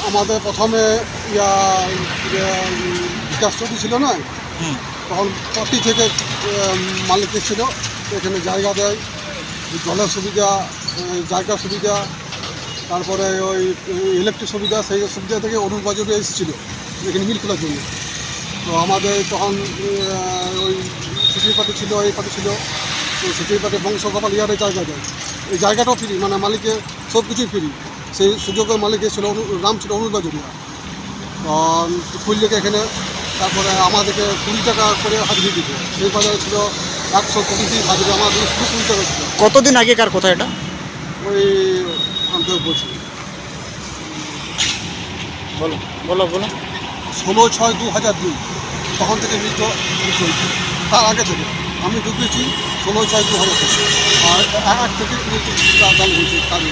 আমাদের প্রথমে বিকাশ চৌধুরী ছিল না, তখন পট্টি থেকে মালিক এসেছিল, এখানে জায়গা দেয়, জলের সুবিধা, জায়গার সুবিধা, তারপরে ওই ইলেকট্রিক সুবিধা, সেই সুবিধা থেকে অরুণ বাজারে এসেছিল এখানে মিল খোলার জন্য। তো আমাদের তখন ওই সিটির পার্টি ছিল, এই পার্টি ছিল, তো সিটির পার্টি বংশগোপাল ইয়ারের জায়গা দেয়, এই জায়গাটাও ফ্রি, মানে মালিকের সব কিছুই ফ্রি। সেই সুযোগের মালিক এসেছিল, নাম ছিল অরুণ বাজারিয়া, ফুল লেগে এখানে। তারপরে আমাদেরকে 20 টাকা করে হাজিরি দিত, সেই বাজারে ছিল 120 হাজিরি, আমাদের শুধু 20 টাকা ছিল। কতদিন আগেকার কথা এটা? ওই আমি তো বলছি, বলো বলো বলো 16/6/2002 তখন থেকে মিল চলছে। তার আগে থেকে আমি ঢুকেছি 16/6/2000 আর 1 থেকে চালু হয়েছে কাজ।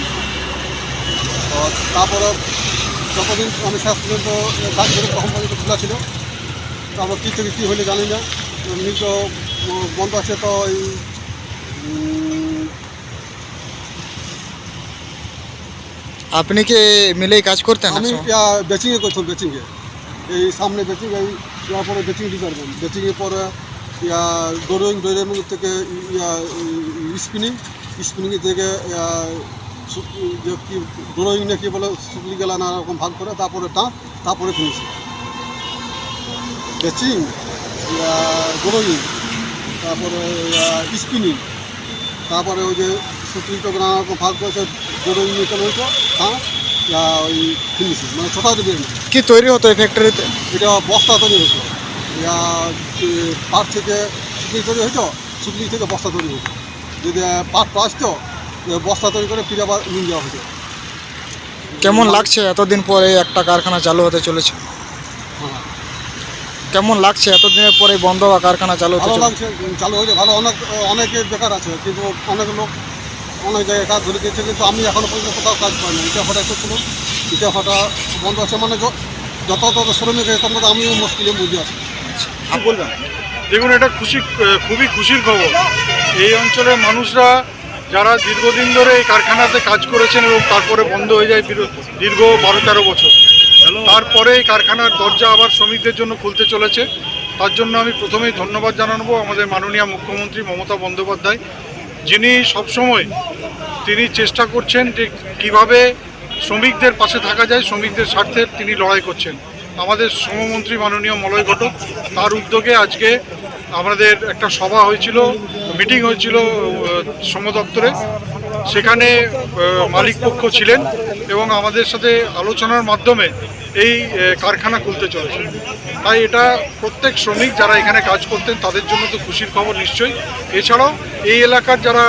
তারপরে যতদিন আমি শেষ পর্যন্ত কাজ করে তখন পর্যন্ত খোলা ছিল। তারপর কী থেকে কী হলে জানি না, মিল তো বন্ধ আছে। তো এই আপনি কি মিলেই কাজ করতেন? আমি বেচিংয়ে করতাম, বেচিংয়ে এই সামনে বেচিং, এই ইয়ার পরে বেচিং ডিপার্টমেন্ট, বেচিংয়ের পরে ডোরিং থেকে স্পিনিং থেকে যে কী ড্রয়িং না কি বলে শুকলি গেলা নানা রকম ভাগ করে, তারপরে টাঁপ, তারপরে ফিনিশিং। বেচিং, ড্রয়িং, তারপরে স্পিনিং, তারপরে ওই যে শুকলিটা নানা রকম ভাগ করেছে, ড্রয়িং নিতে হইতো, টাঁপ, ওই ফিনিশিং, মানে ছোটা দেবে। কি তৈরি হতো এই ফ্যাক্টরিতে? এটা বস্তা তৈরি হতো, পাট থেকে শুকলি তৈরি হতো, শুকলি থেকে বস্তা তৈরি হতো। যদি পাটটা আসতো, বস্তা তৈরি করে ফিরে আবার নিয়ে যাওয়া হতো। কেমন লাগছে এতদিন পরে একটা কারখানা চালু হতে চলেছে? হ্যাঁ, কেমন লাগছে এতদিনের পরে বন্ধ হওয়া কারখানা চালু হতে ভালো চলেছে? লাগছে, চালু হয়েছে ভালো। অনেকে বেকার আছে, কিন্তু অনেক লোক অনেক জায়গায় কাজ ধরে গেছে, কিন্তু আমি এখনও পর্যন্ত কোথাও কাজ পাইনি। ইটা ফাটা করছিল, ইটা ফাটা বন্ধ আছে, মানে যত শ্রমিক আছে তার মধ্যে আমিও মুশকিলে বুঝে আছি। আপনি বলবেন? দেখুন, এটা খুবই খুশির খবর। এই অঞ্চলের মানুষরা যারা দীর্ঘদিন ধরে এই কারখানাতে কাজ করেছেন এবং তারপরে বন্ধ হয়ে যায় দীর্ঘ 12-13 বছর, তারপরে এই কারখানার দরজা আবার শ্রমিকদের জন্য খুলতে চলেছে। তার জন্য আমি প্রথমেই ধন্যবাদ জানাবো আমাদের মাননীয় মুখ্যমন্ত্রী মমতা বন্দ্যোপাধ্যায়, যিনি সবসময় তিনি চেষ্টা করছেন যে কীভাবে শ্রমিকদের পাশে থাকা যায়, শ্রমিকদের স্বার্থে তিনি লড়াই করছেন। আমাদের শ্রমমন্ত্রী মাননীয় মলয় ঘটক, তার উদ্যোগে আজকে আমাদের একটা সভা হয়েছিল, মিটিং হয়েছিল শ্রম দপ্তরে। সেখানে মালিক পক্ষ ছিলেন এবং আমাদের সাথে আলোচনার মাধ্যমে এই কারখানা খুলতে চলেছে। তাই এটা প্রত্যেক শ্রমিক যারা এখানে কাজ করতেন তাদের জন্য তো খুশির খবর নিশ্চয়ই। এছাড়াও এই এলাকার যারা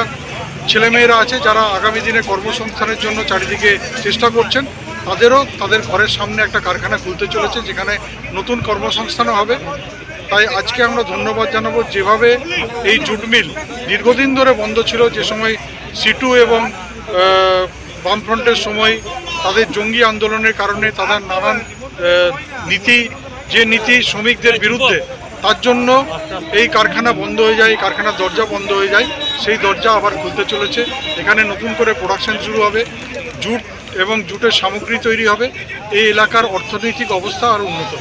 ছেলেমেয়েরা আছে, যারা আগামী দিনে কর্মসংস্থানের জন্য চারিদিকে চেষ্টা করছেন, তাদেরও তাদের ঘরের সামনে একটা কারখানা খুলতে চলেছে, যেখানে নতুন কর্মসংস্থানও হবে। তাই আজকে আমরা ধন্যবাদ জানাবো, যেভাবে এই জুট মিল দীর্ঘদিন ধরে বন্ধ ছিল, যে সময় সিটু এবং বামফ্রন্টের সময় তাদের জঙ্গি আন্দোলনের কারণে তাদের নানান নীতি শ্রমিকদের বিরুদ্ধে, তার জন্য এই কারখানা বন্ধ হয়ে যায়, এই কারখানার দরজা বন্ধ হয়ে যায়। সেই দরজা আবার খুলতে চলেছে। এখানে নতুন করে প্রোডাকশন শুরু হবে, জুট এবং জুটের সামগ্রী তৈরি হবে। এই এলাকার অর্থনৈতিক অবস্থা আরও উন্নত।